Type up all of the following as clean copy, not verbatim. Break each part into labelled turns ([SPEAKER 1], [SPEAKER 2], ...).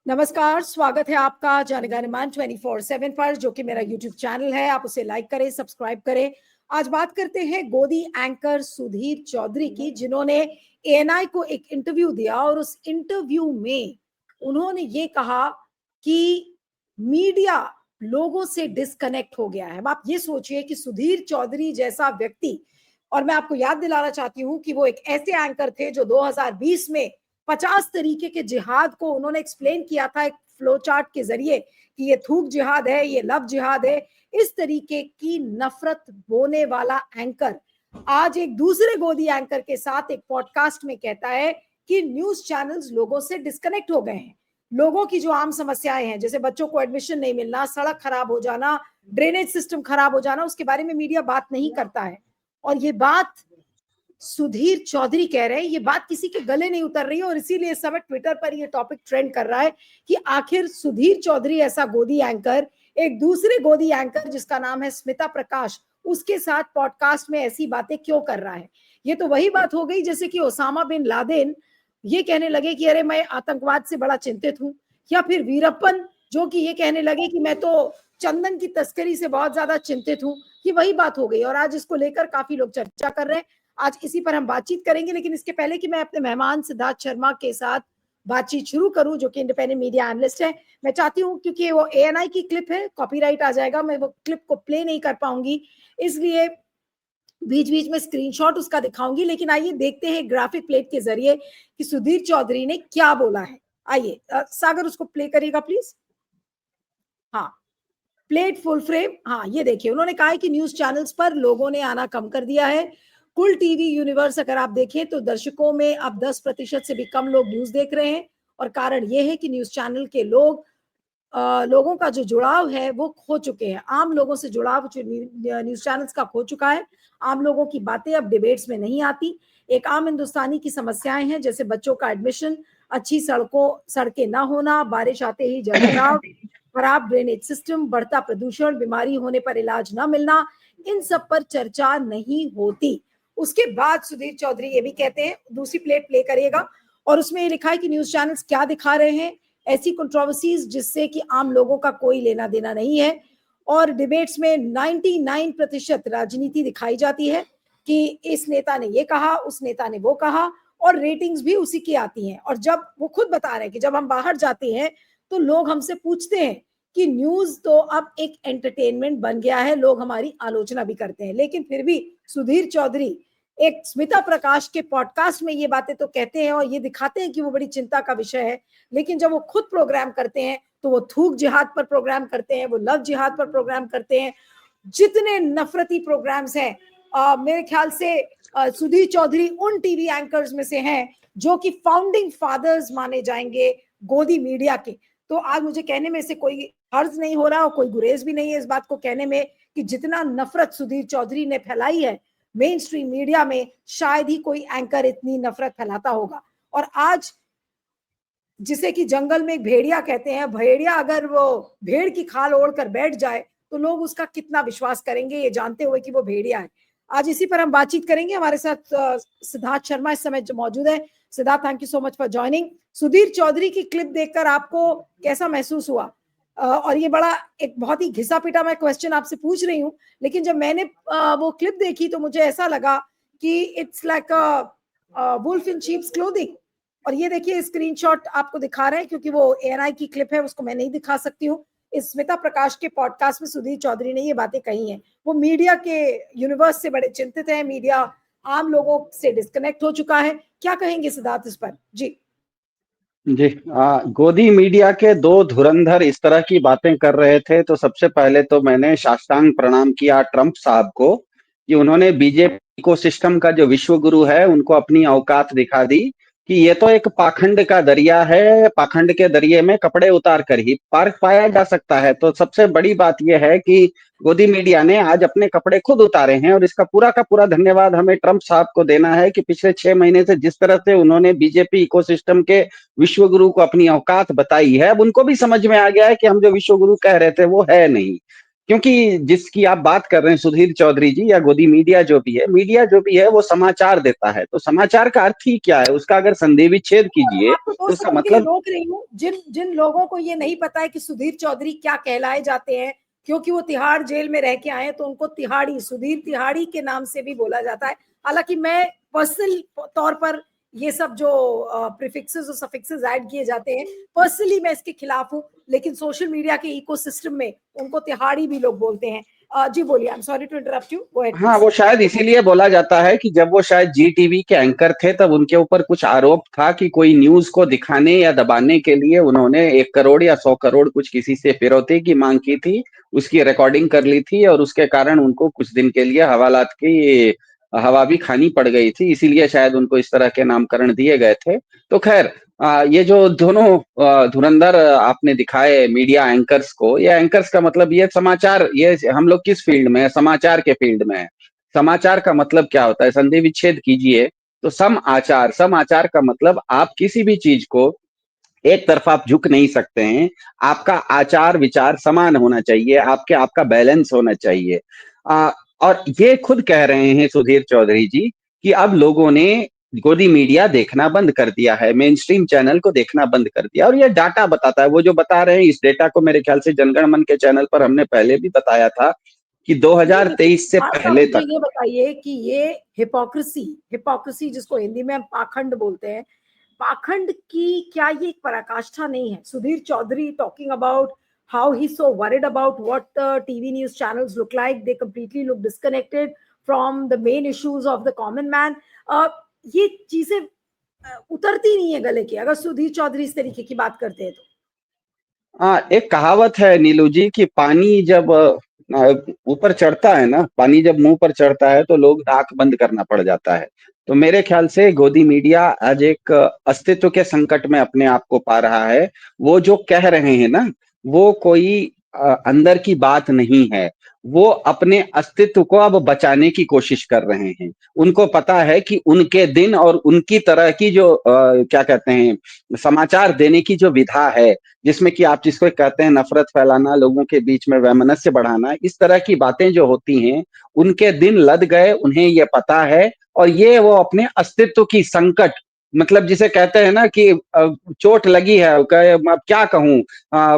[SPEAKER 1] नमस्कार, स्वागत है आपका जनगणमान 24/7 पर, जो कि मेरा यूट्यूब चैनल है। आप उसे लाइक करें, सब्सक्राइब करें। आज बात करते हैं गोदी एंकर सुधीर चौधरी की, जिन्होंने एएनआई को एक इंटरव्यू दिया और उस इंटरव्यू में उन्होंने ये कहा कि मीडिया लोगों से डिस्कनेक्ट हो गया है। अब आप ये सोचिए कि सुधीर चौधरी जैसा व्यक्ति, और मैं आपको याद दिलाना चाहती हूँ कि वो एक ऐसे एंकर थे जो 2020 में 50 तरीके के जिहाद को उन्होंने एक्सप्लेन किया था एक फ्लो चार्ट के जरिए कि ये थूक जिहाद है, ये लव जिहाद है। इस तरीके की नफरत बोने वाला एंकर आज एक दूसरे गोदी एंकर के साथ एक पॉडकास्ट में कहता है कि न्यूज चैनल्स लोगों से डिस्कनेक्ट हो गए हैं। लोगों की जो आम समस्याएं हैं, जैसे बच्चों को एडमिशन नहीं मिलना, सड़क खराब हो जाना, ड्रेनेज सिस्टम खराब हो जाना, उसके बारे में मीडिया बात नहीं करता है। और ये बात सुधीर चौधरी कह रहे हैं, ये बात किसी के गले नहीं उतर रही है। और इसीलिए इस समय ट्विटर पर ये टॉपिक ट्रेंड कर रहा है कि आखिर सुधीर चौधरी ऐसा गोदी एंकर एक दूसरे गोदी एंकर जिसका नाम है स्मिता प्रकाश, उसके साथ पॉडकास्ट में ऐसी बातें क्यों कर रहा है। ये तो वही बात हो गई जैसे कि ओसामा बिन लादेन ये कहने लगे कि अरे मैं आतंकवाद से बड़ा चिंतित हूं, या फिर वीरप्पन जो कि ये कहने लगे कि मैं तो चंदन की तस्करी से बहुत ज्यादा चिंतित हूं। ये वही बात हो गई और आज इसको लेकर काफी लोग चर्चा कर रहे हैं। आज इसी पर हम बातचीत करेंगे, लेकिन इसके पहले कि मैं अपने मेहमान सिद्धार्थ शर्मा के साथ बातचीत शुरू करूं, जो कि इंडिपेंडेंट मीडिया एनालिस्ट है, मैं चाहती हूं, क्योंकि वो एएनआई की क्लिप है, कॉपीराइट आ जाएगा, मैं वो क्लिप को प्ले नहीं कर पाऊंगी, इसलिए बीच बीच में स्क्रीनशॉट उसका दिखाऊंगी। लेकिन आइए देखते हैं ग्राफिक प्लेट के जरिए कि सुधीर चौधरी ने क्या बोला है। आइए सागर उसको प्ले करिएगा प्लीज। हाँ, प्लेट फुल फ्रेम। हाँ, ये देखिए, उन्होंने कहा है कि न्यूज चैनल्स पर लोगों ने आना कम कर दिया है। कुल टीवी यूनिवर्स अगर आप देखें तो दर्शकों में अब 10% से भी कम लोग न्यूज देख रहे हैं। और कारण यह है कि न्यूज चैनल के लोगों का जो जुड़ाव है वो खो चुके हैं। आम लोगों से जुड़ाव न्यूज चैनल्स का खो चुका है। आम लोगों की बातें अब डिबेट्स में नहीं आती। एक आम हिंदुस्तानी की समस्याएं हैं, जैसे बच्चों का एडमिशन, अच्छी सड़कें ना होना, बारिश आते ही जलभराव, खराब ड्रेनेज सिस्टम, बढ़ता प्रदूषण, बीमारी होने पर इलाज ना मिलना, इन सब पर चर्चा नहीं होती। उसके बाद सुधीर चौधरी ये भी कहते हैं, दूसरी प्लेट प्ले करिएगा, और उसमें ये लिखा है कि न्यूज चैनल्स क्या दिखा रहे हैं, ऐसी कंट्रोवर्सीज जिससे कि आम लोगों का कोई लेना देना नहीं है। और डिबेट्स में 99% राजनीति दिखाई जाती है कि इस नेता ने ये कहा, उस नेता ने वो कहा, और रेटिंग्स भी उसी की आती हैं। और जब वो खुद बता रहे हैं कि जब हम बाहर जाते हैं तो लोग हमसे पूछते हैं कि न्यूज तो अब एक एंटरटेनमेंट बन गया है, लोग हमारी आलोचना भी करते हैं। लेकिन फिर भी सुधीर चौधरी एक स्मिता प्रकाश के पॉडकास्ट में ये बातें तो कहते हैं और ये दिखाते हैं कि वो बड़ी चिंता का विषय है, लेकिन जब वो खुद प्रोग्राम करते हैं तो वो थूक जिहाद पर प्रोग्राम करते हैं, वो लव जिहाद पर प्रोग्राम करते हैं। जितने नफरती प्रोग्राम्स हैं, मेरे ख्याल से सुधीर चौधरी उन टीवी एंकर्स में से हैं जो कि फाउंडिंग फादर्स माने जाएंगे गोदी मीडिया के। तो आज मुझे कहने में से कोई हर्ज नहीं हो रहा और कोई गुरेज भी नहीं है इस बात को कहने में कि जितना नफरत सुधीर चौधरी ने फैलाई है मेन स्ट्रीम मीडिया में, शायद ही कोई एंकर इतनी नफरत फैलाता होगा। और आज जिसे कि जंगल में एक भेड़िया कहते हैं, भेड़िया अगर वो भेड़ की खाल ओढ़कर बैठ जाए तो लोग उसका कितना विश्वास करेंगे, ये जानते हुए कि वो भेड़िया है। आज इसी पर हम बातचीत करेंगे। हमारे साथ सिद्धार्थ शर्मा इस समय मौजूद है। Siddharth, thank you so much for joining. Sudhir Chaudhary की क्लिप देखकर आपको कैसा महसूस हुआ? और ये बड़ा एक बहुत ही घिसा पिटा मैं क्वेश्चन आपसे पूछ रही हूँ, लेकिन जब मैंने वो क्लिप देखी तो मुझे ऐसा लगा कि it's like a wolf in sheep's clothing. और ये देखिए, स्क्रीनशॉट आपको दिखा रहे हैं, क्योंकि वो एएनआई की क्लिप है, उसको मैं नहीं दिखा सकती हूँ। इस स्मिता प्रकाश के पॉडकास्ट में सुधीर चौधरी ने ये बातें कही हैं। वो मीडिया के यूनिवर्स से बड़े चिंतित हैं, मीडिया आम लोगों से डिस्कनेक्ट हो चुका है। क्या कहेंगे सिद्धार्थ इस पर? जी
[SPEAKER 2] जी। गोदी मीडिया के दो धुरंधर इस तरह की बातें कर रहे थे तो सबसे पहले तो मैंने साष्टांग प्रणाम किया ट्रंप साहब को कि उन्होंने बीजेपी इकोसिस्टम का जो विश्व गुरु है उनको अपनी औकात दिखा दी कि ये तो एक पाखंड का दरिया है, पाखंड के दरिये में कपड़े उतार कर ही पार पाया जा सकता है। तो सबसे बड़ी बात यह है कि गोदी मीडिया ने आज अपने कपड़े खुद उतारे हैं और इसका पूरा का पूरा धन्यवाद हमें ट्रंप साहब को देना है कि पिछले 6 महीने से जिस तरह से उन्होंने बीजेपी इकोसिस्टम के विश्व गुरु को अपनी औकात बताई है, अब उनको भी समझ में आ गया है कि हम जो विश्व गुरु कह रहे थे वो है नहीं। क्योंकि जिसकी आप बात कर रहे हैं सुधीर चौधरी जी या गोदी मीडिया जो भी है वो समाचार देता है। तो समाचार का अर्थ ही क्या है? उसका अगर संधि विच्छेद कीजिए
[SPEAKER 1] आपको दो
[SPEAKER 2] तो उसका
[SPEAKER 1] सेकंड के लिए
[SPEAKER 2] मतलब
[SPEAKER 1] रोक रही हूँ। जिन जिन लोगों को ये नहीं पता है कि सुधीर चौधरी क्या कहलाए जाते हैं, क्योंकि वो तिहाड़ जेल में रह के आए, तो उनको तिहाड़ी, सुधीर तिहाड़ी के नाम से भी बोला जाता है। हालांकि मैं पर्सनल तौर पर ये सब जो प्रीफिक्सेस और सफिक्सेस ऐड किए जाते हैं, पर्सनली मैं इसके खिलाफ हूँ, लेकिन सोशल मीडिया के इकोसिस्टम में उनको तिहाड़ी भी लोग बोलते हैं। जी बोलिए, I am sorry to interrupt you, go ahead
[SPEAKER 2] हाँ,
[SPEAKER 1] प्लीज।
[SPEAKER 2] वो शायद इसीलिए बोला जाता है कि जब वो शायद जी टीवी के एंकर थे तब उनके ऊपर कुछ आरोप था कि कोई न्यूज को दिखाने या दबाने के लिए उन्होंने 1 करोड़ या 100 करोड़ कुछ किसी से फिरौती की मांग की थी, उसकी रिकॉर्डिंग कर ली थी और उसके कारण उनको कुछ दिन के लिए हवालात की हवा भी खानी पड़ गई थी, इसीलिए शायद उनको इस तरह के नामकरण दिए गए थे। तो खैर, ये जो दोनों धुरंधर आपने दिखाए मीडिया एंकर्स को, ये एंकर्स का मतलब ये समाचार, ये हम लोग किस फील्ड में है? समाचार के फील्ड में है। समाचार का मतलब क्या होता है? संधि विच्छेद कीजिए तो सम आचार का मतलब आप किसी भी चीज को एक तरफ आप झुक नहीं सकते हैं। आपका आचार विचार समान होना चाहिए, आपका बैलेंस होना चाहिए। आ, और ये खुद कह रहे हैं सुधीर चौधरी जी कि अब लोगों ने गोदी मीडिया देखना बंद कर दिया है, मेन स्ट्रीम चैनल को देखना बंद कर दिया। और ये डाटा बताता है, वो जो बता रहे हैं इस डेटा को मेरे ख्याल से जनगण मन के चैनल पर हमने पहले भी बताया था कि
[SPEAKER 1] नहीं नहीं,
[SPEAKER 2] 2023 से
[SPEAKER 1] आप
[SPEAKER 2] पहले
[SPEAKER 1] मुझे
[SPEAKER 2] तक।
[SPEAKER 1] ये बताइए कि ये हिपोक्रेसी, हिपोक्रेसी जिसको हिंदी में हम पाखंड बोलते हैं, पाखंड की क्या ये एक पराकाष्ठा नहीं है? Sudhir Chaudhary talking about how he so worried about what the TV news channels look like, they completely look disconnected from the main issues of the common man. ये चीजें उतरती नहीं है गले की, अगर सुधीर चौधरी इस तरीके की बात करते हैं तो।
[SPEAKER 2] हाँ, एक कहावत है नीलू जी कि पानी जब ऊपर चढ़ता है ना, पानी जब मुंह पर चढ़ता है तो लोग आंख बंद करना पड़ जाता है। तो मेरे ख्याल से गोदी मीडिया आज एक अस्तित्व के संकट में अपने आप को पा रहा है। वो जो कह रहे हैं ना, वो कोई अंदर की बात नहीं है। वो अपने अस्तित्व को अब बचाने की कोशिश कर रहे हैं। उनको पता है कि उनके दिन और उनकी तरह की जो क्या कहते हैं, समाचार देने की जो विधा है, जिसमें कि आप जिसको कहते हैं नफरत फैलाना, लोगों के बीच में वैमनस्य बढ़ाना, इस तरह की बातें जो होती हैं, उनके दिन लद गए, उन्हें ये पता है। और ये वो अपने अस्तित्व की संकट, मतलब जिसे कहते हैं ना कि चोट लगी है, अब क्या कहूं,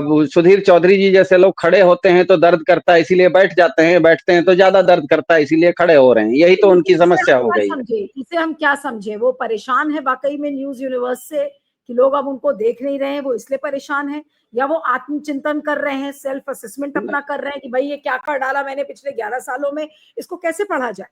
[SPEAKER 2] वो सुधीर चौधरी जी जैसे लोग खड़े होते हैं तो दर्द करता है इसीलिए बैठ जाते हैं, बैठते हैं तो ज्यादा दर्द करता है इसीलिए खड़े हो रहे हैं, यही तो उनकी
[SPEAKER 1] लेकिन इसे
[SPEAKER 2] समस्या
[SPEAKER 1] हम
[SPEAKER 2] हो
[SPEAKER 1] क्या
[SPEAKER 2] गई है।
[SPEAKER 1] समझे, इसे हम क्या समझे? वो परेशान है वाकई में न्यूज यूनिवर्स से कि लोग अब उनको देख नहीं रहे हैं, वो इसलिए परेशान है? या वो आत्मचिंतन कर रहे हैं, सेल्फ असेसमेंट अपना कर रहे हैं कि भाई ये क्या कर डाला मैंने पिछले 11 सालों में, इसको कैसे पढ़ा जाए?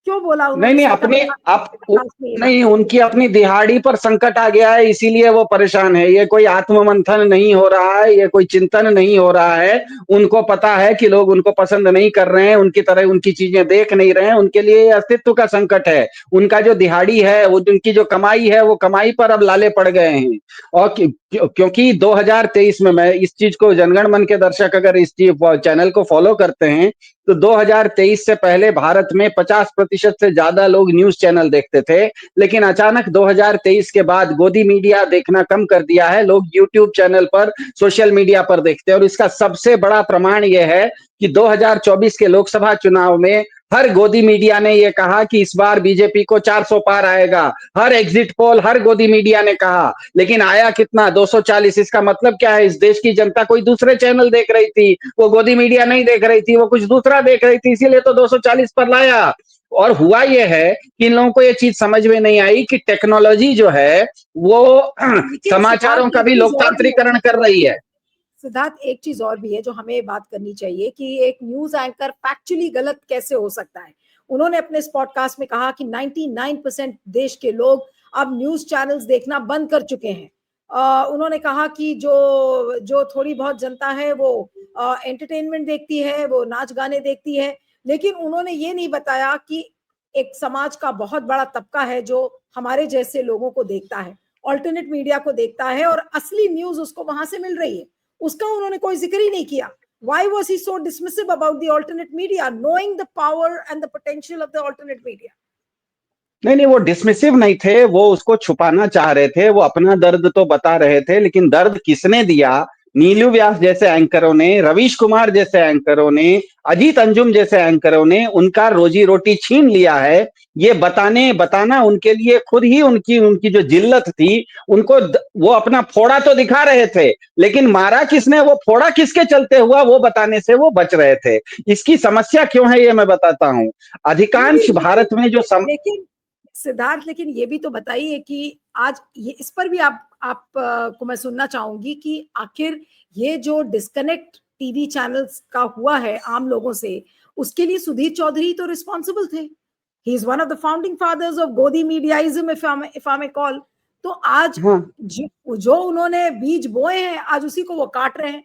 [SPEAKER 1] क्यों बोला
[SPEAKER 2] नहीं
[SPEAKER 1] उन्होंने
[SPEAKER 2] नहीं,
[SPEAKER 1] सत्ता
[SPEAKER 2] अपनी आप
[SPEAKER 1] प्रकाश में ये बात?
[SPEAKER 2] नहीं, उनकी अपनी दिहाड़ी पर संकट आ गया है इसीलिए वो परेशान है। ये कोई आत्ममंथन नहीं हो रहा है, ये कोई चिंतन नहीं हो रहा है। उनको पता है कि लोग उनको पसंद नहीं कर रहे हैं, उनकी तरह उनकी चीजें देख नहीं रहे हैं, उनके लिए ये अस्तित्व का संकट है। उनका जो दिहाड़ी है, वो उनकी जो कमाई है, वो कमाई पर अब लाले पड़ गए हैं। और क्योंकि 2023 में, मैं इस चीज को, जनगण मन के दर्शक अगर इस चैनल को फॉलो करते हैं तो 2023 से पहले भारत में 50% से ज्यादा लोग न्यूज चैनल देखते थे। लेकिन अचानक 2023 के बाद गोदी मीडिया देखना कम कर दिया है, लोग यूट्यूब चैनल पर, सोशल मीडिया पर देखते हैं। और इसका सबसे बड़ा प्रमाण यह है कि 2024 के लोकसभा चुनाव में हर गोदी मीडिया ने यह कहा कि इस बार बीजेपी को 400 पार आएगा। हर एग्जिट पोल, हर गोदी मीडिया ने कहा, लेकिन आया कितना? 240। इसका मतलब क्या है? इस देश की जनता कोई दूसरे चैनल देख रही थी, वो गोदी मीडिया नहीं देख रही थी, वो कुछ दूसरा देख रही थी, इसीलिए तो 240 पर लाया। और हुआ यह है कि इन लोगों को ये चीज समझ में नहीं आई कि टेक्नोलॉजी जो है वो
[SPEAKER 1] लेकिन
[SPEAKER 2] समाचारों
[SPEAKER 1] सिद्धार्थ
[SPEAKER 2] का
[SPEAKER 1] एक
[SPEAKER 2] भी
[SPEAKER 1] चीज और भी है,
[SPEAKER 2] लोकतांत्रिकरण कर रही है।
[SPEAKER 1] सिद्धार्थ एक चीज और भी है जो हमें बात करनी चाहिए कि एक न्यूज एंकर फैक्चुअली गलत कैसे हो सकता है? उन्होंने अपने इस पॉडकास्ट में कहा कि 99% देश के लोग अब न्यूज चैनल्स देखना बंद कर चुके हैं। उन्होंने कहा कि जो जो थोड़ी बहुत जनता है वो एंटरटेनमेंट देखती है, वो नाच गाने देखती है, लेकिन उन्होंने ये नहीं बताया कि एक समाज का बहुत बड़ा तबका है जो हमारे जैसे लोगों को देखता है, ऑल्टरनेट मीडिया को देखता है, और असली न्यूज उसको वहां से मिल रही है। उसका उन्होंने कोई जिक्र ही नहीं किया। Why was he so dismissive about the alternate media, knowing the power and the potential of the alternate media?
[SPEAKER 2] नहीं नहीं, वो डिसमिसिव नहीं थे, वो उसको छुपाना चाह रहे थे। वो अपना दर्द तो बता रहे थे, लेकिन दर्द किसने दिया, नीलू व्यास जैसे एंकरों ने, रवीश कुमार जैसे एंकरों ने, अजीत अंजुम जैसे एंकरों ने उनका रोजी रोटी छीन लिया है। ये बताना उनके लिए खुद ही उनकी उनकी जो जिल्लत थी, उनको वो अपना फोड़ा तो दिखा रहे थे, लेकिन मारा किसने, वो फोड़ा किसके चलते हुआ, वो बताने से वो बच रहे थे। इसकी समस्या क्यों है ये मैं बताता हूं।
[SPEAKER 1] नहीं
[SPEAKER 2] अधिकांश
[SPEAKER 1] नहीं,
[SPEAKER 2] भारत में जो
[SPEAKER 1] लेकिन सिद्धार्थ, लेकिन ये भी तो बताइए कि आज ये इस पर भी आप को मैं सुनना चाहूंगी कि आखिर ये जो डिस्कनेक्ट टीवी चैनल्स का हुआ है आम लोगों से, उसके लिए सुधीर चौधरी तो रिस्पॉन्सिबल थे। He is one of the founding fathers of Godi mediaism, if I may call. तो आज
[SPEAKER 2] हाँ
[SPEAKER 1] जो उन्होंने बीज बोए हैं, आज उसी को वो काट रहे हैं।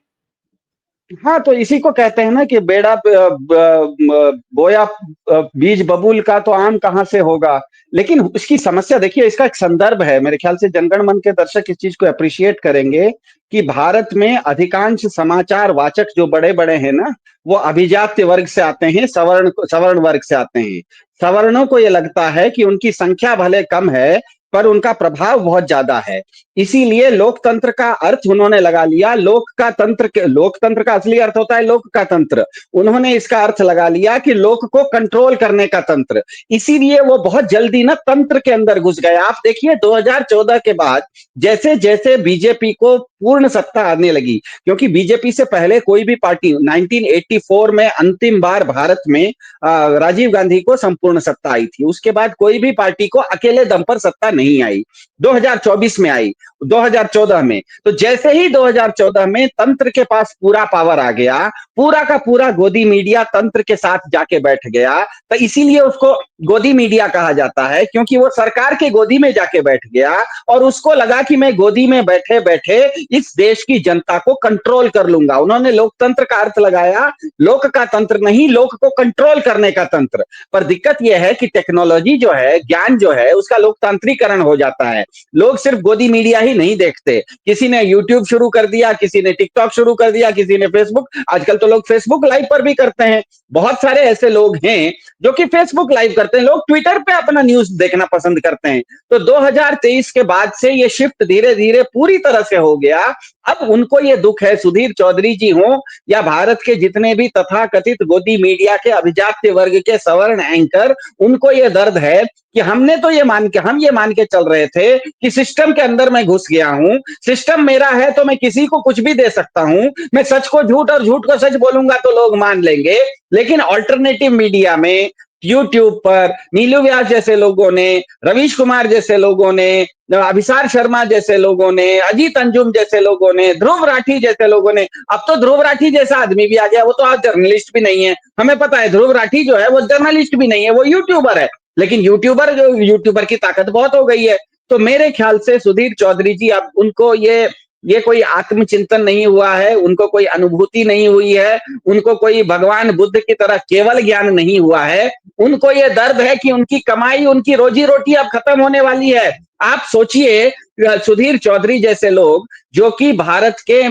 [SPEAKER 2] हाँ, तो इसी को कहते हैं ना कि बेड़ा बोया बीज बबूल का तो आम कहाँ से होगा। लेकिन उसकी समस्या देखिए, इसका एक संदर्भ है, मेरे ख्याल से जनगण मन के दर्शक इस चीज को अप्रिशिएट करेंगे कि भारत में अधिकांश समाचार वाचक जो बड़े बड़े हैं ना, वो अभिजात्य वर्ग से आते हैं, सवर्ण वर्ग से आते हैं। सवर्णों को ये लगता है कि उनकी संख्या भले कम है, पर उनका प्रभाव बहुत ज्यादा है। इसीलिए लोकतंत्र का अर्थ उन्होंने लगा लिया, लोकतंत्र का असली अर्थ होता है लोक का तंत्र। उन्होंने इसका अर्थ लगा लिया कि लोक को कंट्रोल करने का तंत्र। इसीलिए वो बहुत जल्दी ना तंत्र के अंदर घुस गए। आप देखिए 2014 के बाद जैसे जैसे बीजेपी को पूर्ण सत्ता आने लगी, क्योंकि बीजेपी से पहले कोई भी पार्टी 1984 में अंतिम बार भारत में राजीव गांधी को संपूर्ण सत्ता आई थी, उसके बाद कोई भी पार्टी को अकेले दम पर सत्ता नहीं आई। 2024 में आई, 2014 में। तो जैसे ही 2014 में तंत्र के पास पूरा पावर आ गया, पूरा का पूरा गोदी मीडिया तंत्र के साथ जाके बैठ गया। तो इसीलिए उसको गोदी मीडिया कहा जाता है, क्योंकि वो सरकार के गोदी में जाके बैठ गया और उसको लगा कि मैं गोदी में बैठे बैठे इस देश की जनता को कंट्रोल कर लूंगा। उन्होंने लोकतंत्र का अर्थ लगाया, लोक का तंत्र नहीं, लोक को कंट्रोल करने का तंत्र। पर दिक्कत यह है कि टेक्नोलॉजी जो है, ज्ञान जो है, उसका लोकतांत्रिकरण हो जाता है। लोग सिर्फ गोदी मीडिया ही नहीं देखते, किसी ने यूट्यूब शुरू कर दिया, किसी ने टिकटॉक शुरू कर दिया, किसी ने फेसबुक, आजकल तो लोग फेसबुक लाइव पर भी करते हैं। बहुत सारे ऐसे लोग हैं जो कि फेसबुक लाइव करते हैं, लोग ट्विटर पे अपना न्यूज देखना पसंद करते हैं। तो 2023 के बाद से ये शिफ्ट धीरे धीरे पूरी तरह से हो गया। अब उनको ये दुख है, सुधीर चौधरी जी हो या भारत के जितने भी तथाकथित गोदी मीडिया के अभिजात्य वर्ग के सवर्ण एंकर, उनको ये दर्द है कि हम ये मान के चल रहे थे कि सिस्टम के अंदर मैं घुस गया हूं, सिस्टम मेरा है तो मैं किसी को कुछ भी दे सकता हूं, मैं सच को झूठ और झूठ को सच बोलूंगा तो लोग मान लेंगे। लेकिन ऑल्टरनेटिव मीडिया में, यूट्यूब पर नीलू व्यास जैसे लोगों ने, रवीश कुमार जैसे लोगों ने, अभिसार शर्मा जैसे लोगों ने, अजीत अंजुम जैसे लोगों ने, ध्रुव राठी जैसे लोगों ने, अब तो ध्रुव राठी जैसा आदमी भी आ गया, वो तो आज जर्नलिस्ट भी नहीं है। हमें पता है ध्रुव राठी जो है वो जर्नलिस्ट भी नहीं है, वो यूट्यूबर है। लेकिन यूट्यूबर की ताकत बहुत हो गई है। तो मेरे ख्याल से सुधीर चौधरी जी, अब उनको ये कोई आत्मचिंतन नहीं हुआ है, उनको कोई अनुभूति नहीं हुई है, उनको कोई भगवान बुद्ध की तरह केवल ज्ञान नहीं हुआ है। उनको ये दर्द है कि उनकी कमाई, उनकी रोजी रोटी अब खत्म होने वाली है। आप सोचिए, सुधीर चौधरी जैसे लोग जो कि भारत के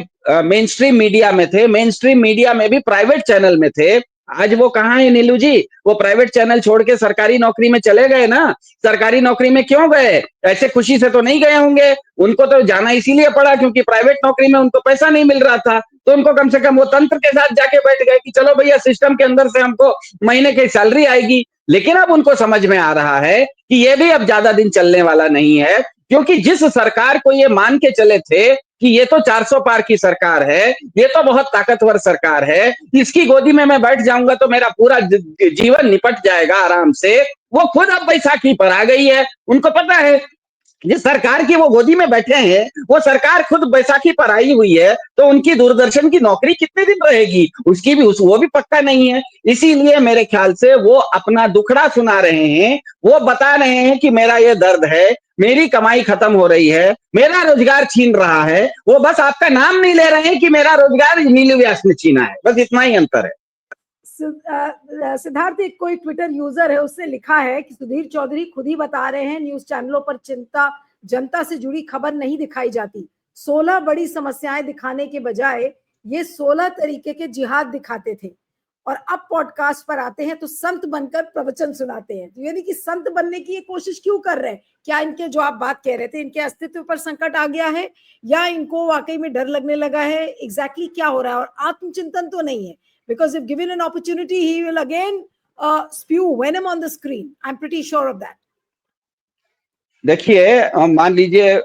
[SPEAKER 2] मेन स्ट्रीम मीडिया में थे, मेन स्ट्रीम मीडिया में भी प्राइवेट चैनल में थे, आज वो कहाँ है नीलू जी? वो प्राइवेट चैनल छोड़ के सरकारी नौकरी में चले गए ना। सरकारी नौकरी में क्यों गए? ऐसे खुशी से तो नहीं गए होंगे, उनको तो जाना इसीलिए पड़ा क्योंकि प्राइवेट नौकरी में उनको पैसा नहीं मिल रहा था। तो उनको कम से कम वो तंत्र के साथ जाके बैठ गए कि चलो भैया सिस्टम के अंदर से हमको महीने की सैलरी आएगी। लेकिन अब उनको समझ में आ रहा है कि ये भी अब ज्यादा दिन चलने वाला नहीं है, क्योंकि जिस सरकार को ये मान के चले थे कि ये तो 400 पार की सरकार है, ये तो बहुत ताकतवर सरकार है, इसकी गोदी में मैं बैठ जाऊंगा तो मेरा पूरा जीवन निपट जाएगा आराम से, वो खुद अब बैसाखी पर आ गई है। उनको पता है जिस सरकार की वो गोदी में बैठे हैं, वो सरकार खुद बैसाखी पर आई हुई है, तो उनकी दूरदर्शन की नौकरी कितने दिन रहेगी उसकी भी वो भी पक्का नहीं है। इसीलिए मेरे ख्याल से वो अपना दुखड़ा सुना रहे हैं, वो बता रहे हैं कि मेरा ये दर्द है, मेरी कमाई खत्म हो रही है, मेरा रोजगार छीन रहा है। वो बस आपका नाम नहीं ले रहे हैं कि मेरा रोजगार नीलू व्यास ने छीना है, बस इतना ही अंतर है।
[SPEAKER 1] सिद्धार्थ, एक कोई ट्विटर यूजर है, उसने लिखा है कि सुधीर चौधरी खुद ही बता रहे हैं न्यूज चैनलों पर जनता से जुड़ी खबर नहीं दिखाई जाती। 16 बड़ी समस्याएं दिखाने के बजाय ये 16 तरीके के जिहाद दिखाते थे। और अब पॉडकास्ट पर आते हैं तो संत बनकर प्रवचन सुनाते हैं। तो यानी कि संत बनने की ये कोशिश क्यों कर रहे हैं? क्या इनके, जो आप बात कह रहे थे, इनके अस्तित्व पर संकट आ गया है या इनको वाकई में डर लगने लगा है? एग्जैक्टली क्या हो रहा है? और आत्मचिंतन तो नहीं है, because if given an opportunity he will again spew venom on the screen. I'm pretty sure of that.
[SPEAKER 2] देखिए, मान लीजिए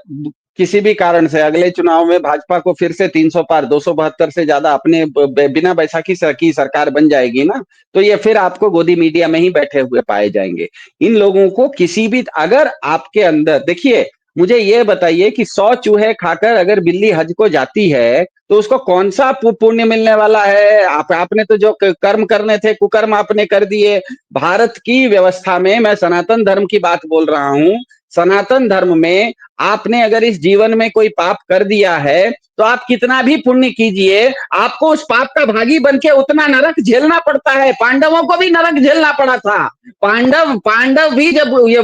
[SPEAKER 2] किसी भी कारण से अगले चुनाव में भाजपा को फिर से 300 पार 272 से ज्यादा अपने बिना बैसाखी की सरकार बन जाएगी ना, तो ये फिर आपको गोदी मीडिया में ही बैठे हुए पाए जाएंगे। इन लोगों को किसी भी, अगर आपके अंदर, देखिए मुझे ये बताइए कि 100 चूहे खाकर अगर बिल्ली हज को जाती है तो उसको कौन सा पुण्य मिलने वाला है? आपने तो जो कर्म करने थे, कुकर्म आपने कर दिए। भारत की व्यवस्था में, मैं सनातन धर्म की बात बोल रहा हूं, सनातन धर्म में आपने अगर इस जीवन में कोई पाप कर दिया है तो आप कितना भी पुण्य कीजिए, आपको उस पाप का भागी बन के उतना नरक झेलना पड़ता है। पांडवों को भी नरक झेलना पड़ा था। पांडव भी जब ये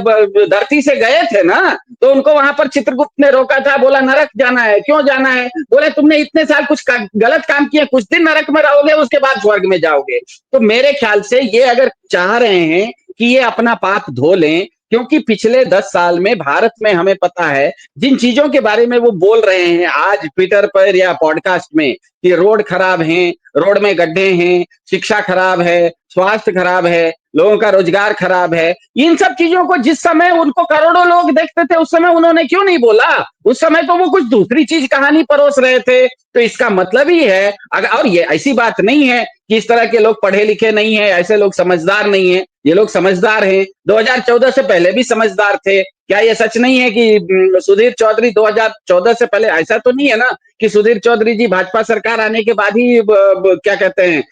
[SPEAKER 2] धरती से गए थे ना, तो उनको वहां पर चित्रगुप्त ने रोका था, बोला नरक जाना है। क्यों जाना है? बोले तुमने इतने साल कुछ गलत काम किए, कुछ दिन नरक में रहोगे, उसके बाद स्वर्ग में जाओगे। तो मेरे ख्याल से ये अगर चाह रहे हैं कि ये अपना पाप धो लें, क्योंकि पिछले 10 साल में भारत में हमें पता है जिन चीजों के बारे में वो बोल रहे हैं आज ट्विटर पर या पॉडकास्ट में, कि रोड खराब हैं, रोड में गड्ढे हैं, शिक्षा खराब है, स्वास्थ्य खराब है, लोगों का रोजगार खराब है, इन सब चीजों को जिस समय उनको करोड़ों लोग देखते थे उस समय उन्होंने क्यों नहीं बोला? उस समय तो वो कुछ दूसरी चीज कहानी परोस रहे थे। तो इसका मतलब ही है, अगर, और ये ऐसी बात नहीं है कि इस तरह के लोग पढ़े लिखे नहीं है, ऐसे लोग समझदार नहीं है, ये लोग समझदार हैं। 2014 से पहले भी समझदार थे। क्या ये सच नहीं है कि सुधीर चौधरी 2014 से पहले, ऐसा तो नहीं है ना कि सुधीर चौधरी जी भाजपा सरकार आने के बाद ही क्या कहते हैं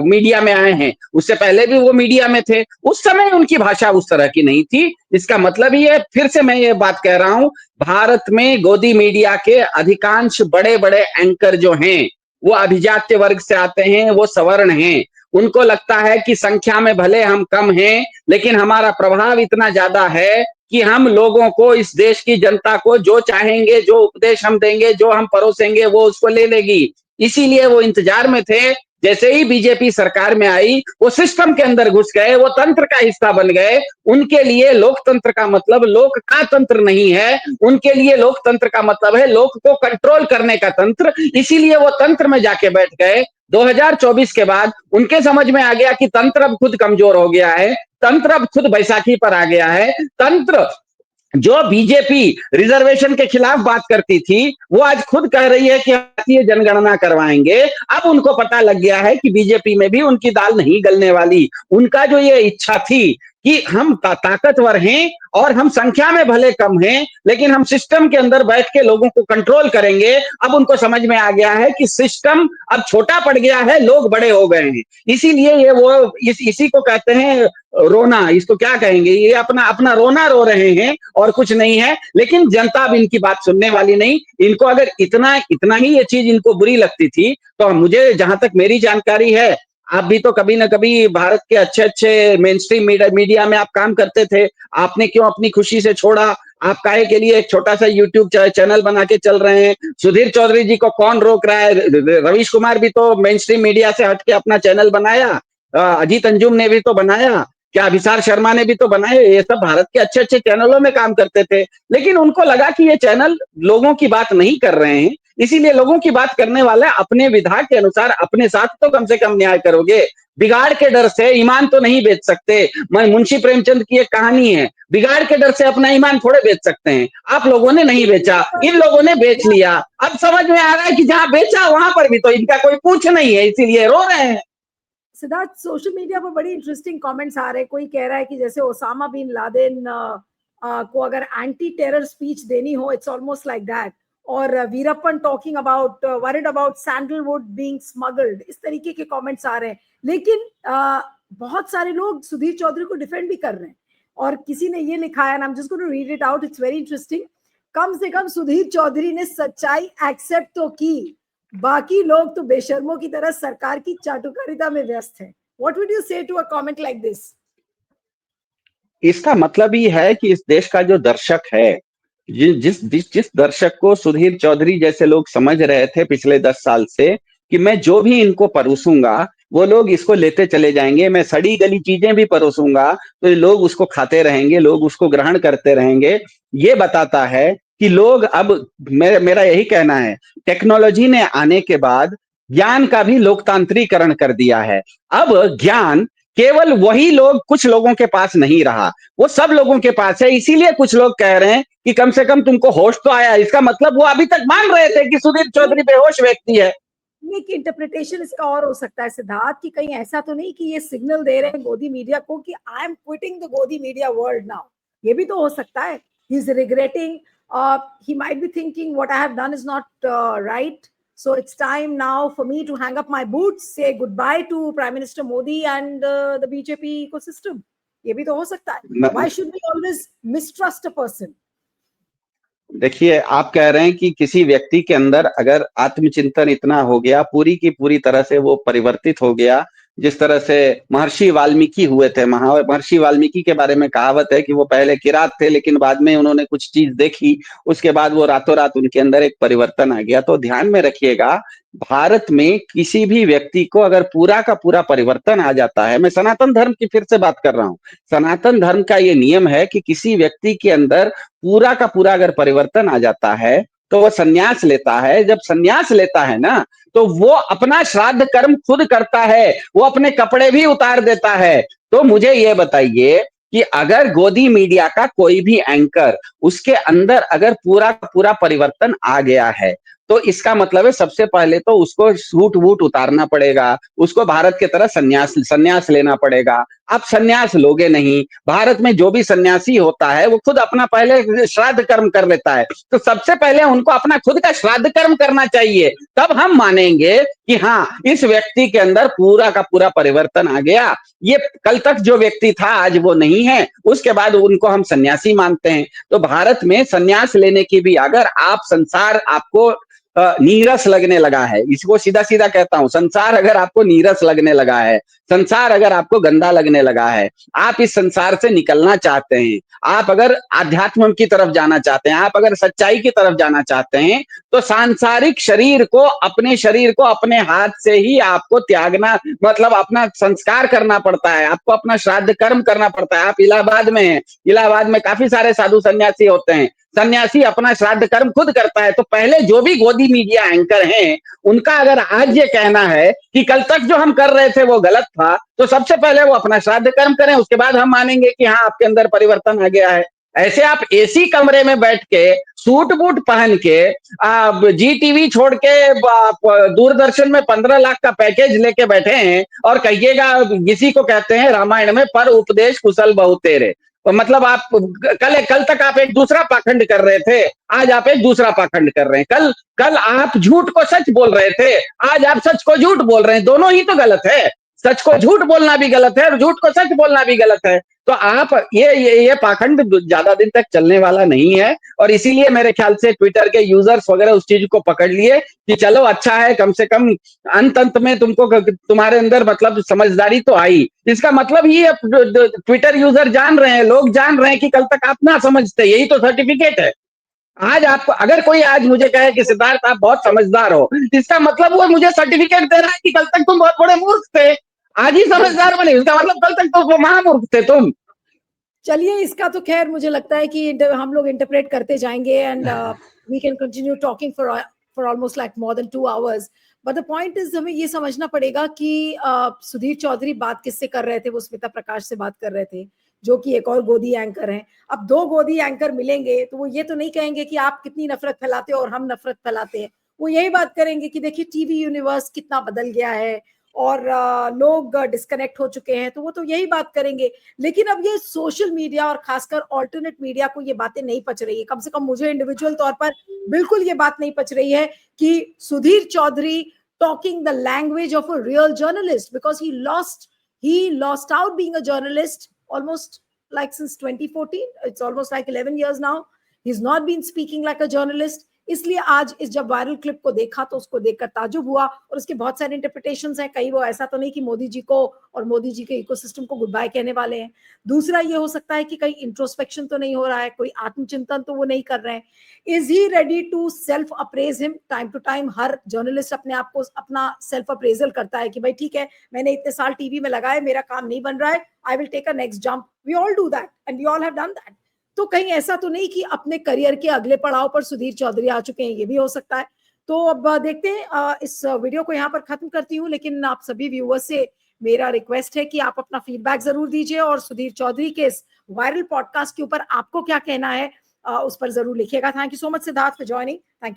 [SPEAKER 2] मीडिया में आए हैं? उससे पहले भी वो मीडिया में थे, उस समय उनकी भाषा उस तरह की नहीं थी। इसका मतलब ये, फिर से मैं ये बात कह रहा हूं, भारत में गोदी मीडिया के अधिकांश बड़े बड़े एंकर जो हैं वो अभिजात्य वर्ग से आते हैं, वो सवर्ण हैं। उनको लगता है कि संख्या में भले हम कम हैं, लेकिन हमारा प्रभाव इतना ज्यादा है कि हम लोगों को, इस देश की जनता को जो चाहेंगे, जो उपदेश हम देंगे, जो हम परोसेंगे, वो उसको ले लेगी। इसीलिए वो इंतजार में थे। जैसे ही बीजेपी सरकार में आई, वो सिस्टम के अंदर घुस गए, वो तंत्र का हिस्सा बन गए। उनके लिए लोकतंत्र का मतलब लोक का तंत्र नहीं है, उनके लिए लोकतंत्र का मतलब है लोक को कंट्रोल करने का तंत्र। इसीलिए वो तंत्र में जाके बैठ गए। 2024 के बाद उनके समझ में आ गया कि तंत्र अब खुद कमजोर हो गया है, तंत्र अब खुद बैसाखी पर आ गया है। तंत्र, जो बीजेपी रिजर्वेशन के खिलाफ बात करती थी, वो आज खुद कह रही है कि भारतीय जनगणना करवाएंगे। अब उनको पता लग गया है कि बीजेपी में भी उनकी दाल नहीं गलने वाली। उनका जो ये इच्छा थी कि हम ताकतवर हैं और हम संख्या में भले कम हैं, लेकिन हम सिस्टम के अंदर बैठ के लोगों को कंट्रोल करेंगे, अब उनको समझ में आ गया है कि सिस्टम अब छोटा पड़ गया है, लोग बड़े हो गए हैं। इसीलिए ये वो इसी को कहते हैं रोना, इसको क्या कहेंगे, ये अपना अपना रोना रो रहे हैं और कुछ नहीं है। लेकिन जनता अब इनकी बात सुनने वाली नहीं। इनको अगर इतना इतना ही ये चीज इनको बुरी लगती थी, तो मुझे, जहां तक मेरी जानकारी है, आप भी तो कभी ना कभी भारत के अच्छे अच्छे मेन स्ट्रीम मीडिया में आप काम करते थे। आपने क्यों अपनी खुशी से छोड़ा? आप काहे के लिए एक छोटा सा यूट्यूब चैनल बना के चल रहे हैं? सुधीर चौधरी जी को कौन रोक रहा है? रवीश कुमार भी तो मेन स्ट्रीम मीडिया से हट के अपना चैनल बनाया, अजीत अंजुम ने भी तो बनाया, क्या अभिसार शर्मा ने भी तो बनाए। ये सब भारत के अच्छे अच्छे चैनलों में काम करते थे, लेकिन उनको लगा कि ये चैनल लोगों की बात नहीं कर रहे हैं, इसीलिए लोगों की बात करने वाले अपने विधा के अनुसार अपने साथ तो कम से कम न्याय करोगे। बिगाड़ के डर से ईमान तो नहीं बेच सकते। मुंशी प्रेमचंद की एक कहानी है, बिगाड़ के डर से अपना ईमान थोड़े बेच सकते हैं। आप लोगों ने नहीं बेचा, इन लोगों ने बेच लिया। अब समझ में आ रहा है कि जहां बेचा वहां पर भी तो इनका कोई पूछ नहीं है, इसीलिए रो रहे हैं।
[SPEAKER 1] सिद्धार्थ, सोशल मीडिया पर बड़ी इंटरेस्टिंग कमेंट्स आ रहे हैं। कोई कह रहा है कि जैसे ओसामा बिन लादेन को अगर एंटी टेरर स्पीच देनी हो, इट्स ऑलमोस्ट लाइक दैट। और Veerappan talking about worried about sandalwood being smuggled, इस तरीके के कमेंट्स आ रहे हैं। लेकिन बहुत सारे लोग सुधीर चौधरी को डिफेंड भी कर रहे हैं। और किसी ने ये लिखा है, I am just going to read it out, it's very interesting. कम से कम सुधीर चौधरी ने सच्चाई एक्सेप्ट तो की, बाकी लोग तो बेशर्मों की तरह सरकार की चाटुकारिता में व्यस्त हैं। What would you say to a comment like this?
[SPEAKER 2] इसका मतलब ही है कि इस देश का जो दर्शक है, जिस दर्शक को सुधीर चौधरी जैसे लोग समझ रहे थे पिछले 10 साल से कि मैं जो भी इनको परोसूंगा वो लोग इसको लेते चले जाएंगे। मैं सड़ी गली चीजें भी परोसूंगा तो ये लोग उसको खाते रहेंगे, लोग उसको ग्रहण करते रहेंगे। ये बताता है कि लोग अब, मेरा यही कहना है, टेक्नोलॉजी ने आने के बाद ज्ञान का भी लोकतांत्रीकरण कर दिया है। अब ज्ञान केवल वही लोग, कुछ लोगों के पास नहीं रहा, वो सब लोगों के पास है। इसीलिए कुछ लोग कह रहे हैं कि कम से कम तुमको होश तो आया। इसका मतलब वो अभी तक मान रहे थे कि सुधीर चौधरी बेहोश व्यक्ति है।
[SPEAKER 1] एक इंटरप्रिटेशन इसका और हो सकता है सिद्धार्थ, कि कहीं ऐसा तो नहीं कि ये सिग्नल दे रहे हैं गोदी मीडिया को कि आई एम क्विटिंग द गोदी मीडिया वर्ल्ड नाउ। ये भी तो हो सकता है। He is regretting, he might be thinking what I have done is not right, so it's time now for me to hang up my boots, say goodbye to Prime Minister Modi and the BJP ecosystem. ये भी तो हो सकता है। Why should we always mistrust a person?
[SPEAKER 2] देखिए, आप कह रहे हैं कि किसी व्यक्ति के अंदर अगर आत्मचिंतन इतना हो गया, पूरी की पूरी तरह से वो परिवर्तित हो गया, जिस तरह से महर्षि वाल्मीकि हुए थे। महर्षि वाल्मीकि के बारे में कहावत है कि वो पहले किरात थे, लेकिन बाद में उन्होंने कुछ चीज देखी, उसके बाद वो रातों रात उनके अंदर एक परिवर्तन आ गया। तो ध्यान में रखिएगा, भारत में किसी भी व्यक्ति को अगर पूरा का पूरा परिवर्तन आ जाता है, मैं सनातन धर्म की फिर से बात कर रहा हूं, सनातन धर्म का ये नियम है कि किसी व्यक्ति के अंदर पूरा का पूरा अगर परिवर्तन आ जाता है तो वो संन्यास लेता है। जब संन्यास लेता है ना, तो वो अपना श्राद्ध कर्म खुद करता है, वो अपने कपड़े भी उतार देता है। तो मुझे ये बताइए कि अगर गोदी मीडिया का कोई भी एंकर, उसके अंदर अगर पूरा का पूरा परिवर्तन आ गया है, तो इसका मतलब है सबसे पहले तो उसको सूट वूट उतारना पड़ेगा, उसको भारत की तरह संन्यास लेना पड़ेगा। आप संन्यास लोगे नहीं। भारत में जो भी सन्यासी होता है वो खुद अपना पहले श्राद्ध कर्म कर लेता है। तो सबसे पहले उनको अपना खुद का श्राद्ध कर्म करना चाहिए, तब हम मानेंगे कि हाँ, इस व्यक्ति के अंदर पूरा का पूरा परिवर्तन आ गया। ये कल तक जो व्यक्ति था आज वो नहीं है, उसके बाद उनको हम सन्यासी मानते हैं। तो भारत में सन्यास लेने की भी, अगर आप संसार आपको नीरस लगने लगा है, इसको सीधा सीधा कहता हूं, संसार अगर आपको नीरस लगने लगा है, संसार अगर आपको गंदा लगने लगा है, आप इस संसार से निकलना चाहते हैं, आप अगर आध्यात्म की तरफ जाना चाहते हैं, आप अगर सच्चाई की तरफ जाना चाहते हैं, तो सांसारिक शरीर को, अपने शरीर को अपने हाथ से ही आपको त्यागना, मतलब अपना संस्कार करना पड़ता है, आपको अपना श्राद्ध कर्म करना पड़ता है। आप इलाहाबाद में हैं, इलाहाबाद में काफी सारे साधु सन्यासी होते हैं, सन्यासी अपना श्राद्ध कर्म खुद करता है। तो पहले जो भी गोदी मीडिया एंकर हैं, उनका अगर आज ये कहना है कि कल तक जो हम कर रहे थे वो गलत था, तो सबसे पहले वो अपना श्राद्ध कर्म करें, उसके बाद हम मानेंगे कि हाँ, आपके अंदर परिवर्तन आ गया है। ऐसे आप एसी कमरे में बैठ के, सूट बूट पहन के, जी टीवी छोड़ के दूरदर्शन में 15 लाख का पैकेज लेके बैठे हैं और कहिएगा, किसी को कहते हैं रामायण में पर उपदेश कुशल बहु तेरे। तो मतलब आप कल तक आप एक दूसरा पाखंड कर रहे थे, आज आप एक दूसरा पाखंड कर रहे हैं। कल आप झूठ को सच बोल रहे थे, आज आप सच को झूठ बोल रहे हैं। दोनों ही तो गलत है, सच को झूठ बोलना भी गलत है और झूठ को सच बोलना भी गलत है। तो आप ये पाखंड ज्यादा दिन तक चलने वाला नहीं है। और इसीलिए मेरे ख्याल से ट्विटर के यूजर्स वगैरह उस चीज को पकड़ लिए कि चलो अच्छा है, कम से कम अंत में तुमको, तुम्हारे अंदर मतलब समझदारी तो आई। इसका मतलब ही ट्विटर यूजर जान रहे हैं, लोग जान रहे हैं कि कल तक आप ना समझते, यही तो सर्टिफिकेट है। आज आपको अगर कोई आज मुझे कहे कि सिद्धार्थ आप बहुत समझदार हो, इसका मतलब वो मुझे सर्टिफिकेट दे रहा है कि कल तक तुम बहुत बड़े मूर्ख थे, आज ही समझदार बने, इसका मतलब कल तक तो महामूर्ख थे तुम।
[SPEAKER 1] चलिए, इसका तो खैर मुझे लगता है कि हम लोग इंटरप्रेट करते जाएंगे and we can continue talking for almost like more than 2 hours. But the point is, हमें ये समझना पड़ेगा कि सुधीर चौधरी बात किससे कर रहे थे? वो स्मिता प्रकाश से बात कर रहे थे, जो कि एक और गोदी एंकर हैं। अब 2 गोदी एंकर मिलेंगे तो वो ये तो नहीं कहेंगे कि आप कितनी नफरत फैलाते हो और हम नफरत फैलाते हैं। वो यही बात करेंगे कि देखिए टीवी यूनिवर्स कितना बदल गया है और लोग डिस्कनेक्ट हो चुके हैं, तो वो तो यही बात करेंगे। लेकिन अब ये सोशल मीडिया और खासकर ऑल्टरनेट मीडिया को ये बातें नहीं पच रही है, कम से कम मुझे इंडिविजुअल तौर पर बिल्कुल ये बात नहीं पच रही है कि Sudhir Chaudhary talking the language of a real journalist, because he lost out being a journalist almost like since 2014. It's almost like 11 years now. He's not been speaking like a journalist. इसलिए आज इस जब वायरल क्लिप को देखा तो उसको देखकर ताज्जुब हुआ, और उसके बहुत सारे इंटरप्रिटेशंस हैं। कई वो ऐसा तो नहीं कि मोदी जी को और मोदी जी के इकोसिस्टम को गुड बाय कहने वाले हैं। दूसरा ये हो सकता है कि कहीं इंट्रोस्पेक्शन तो नहीं हो रहा है, कोई आत्मचिंतन तो वो नहीं कर रहे हैं। Is he ready to self appraise him? Time to time हर जर्नलिस्ट अपने आप को अपना सेल्फ अप्रेजल करता है कि भाई ठीक है, मैंने इतने साल टीवी में लगाए, मेरा काम नहीं बन रहा है, I will take a next jump. We all do that and we all have done that. तो कहीं ऐसा तो नहीं कि अपने करियर के अगले पड़ाव पर सुधीर चौधरी आ चुके हैं? ये भी हो सकता है। तो अब देखते हैं, इस वीडियो को यहाँ पर खत्म करती हूँ, लेकिन आप सभी व्यूअर्स से मेरा रिक्वेस्ट है कि आप अपना फीडबैक जरूर दीजिए, और सुधीर चौधरी के इस वायरल पॉडकास्ट के ऊपर आपको क्या कहना है उस पर जरूर लिखिएगा। Thank you so much Siddharth for joining. Thank